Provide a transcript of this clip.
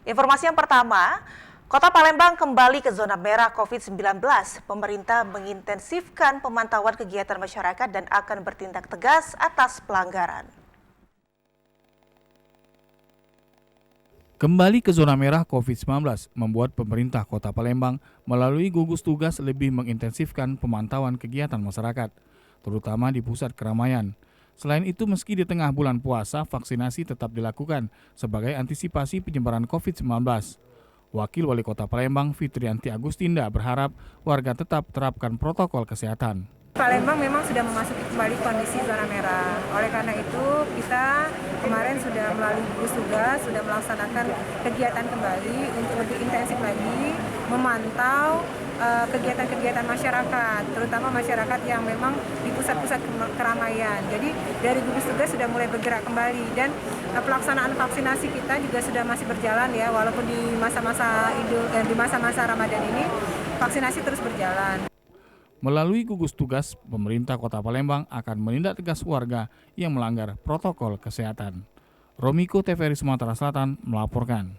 Informasi yang pertama, Kota Palembang kembali ke zona merah COVID-19. Pemerintah mengintensifkan pemantauan kegiatan masyarakat dan akan bertindak tegas atas pelanggaran. Kembali ke zona merah COVID-19 membuat pemerintah Kota Palembang melalui gugus tugas lebih mengintensifkan pemantauan kegiatan masyarakat, terutama di pusat keramaian. Selain itu, meski di tengah bulan puasa, vaksinasi tetap dilakukan sebagai antisipasi penyebaran COVID-19. Wakil Wali Kota Palembang, Fitrianti Agustinda, berharap warga tetap terapkan protokol kesehatan. Palembang memang sudah memasuki kembali kondisi zona merah. Oleh karena itu, kita kemarin sudah melalui gugus tugas, sudah melaksanakan kegiatan kembali untuk lebih intensif lagi memantau kegiatan-kegiatan masyarakat, terutama masyarakat yang memang di pusat-pusat keramaian. Jadi dari gugus tugas sudah mulai bergerak kembali dan pelaksanaan vaksinasi kita juga sudah masih berjalan ya, walaupun di masa-masa Ramadan ini vaksinasi terus berjalan. Melalui gugus tugas, pemerintah Kota Palembang akan menindak tegas warga yang melanggar protokol kesehatan. Romiko TVRI Sumatera Selatan melaporkan.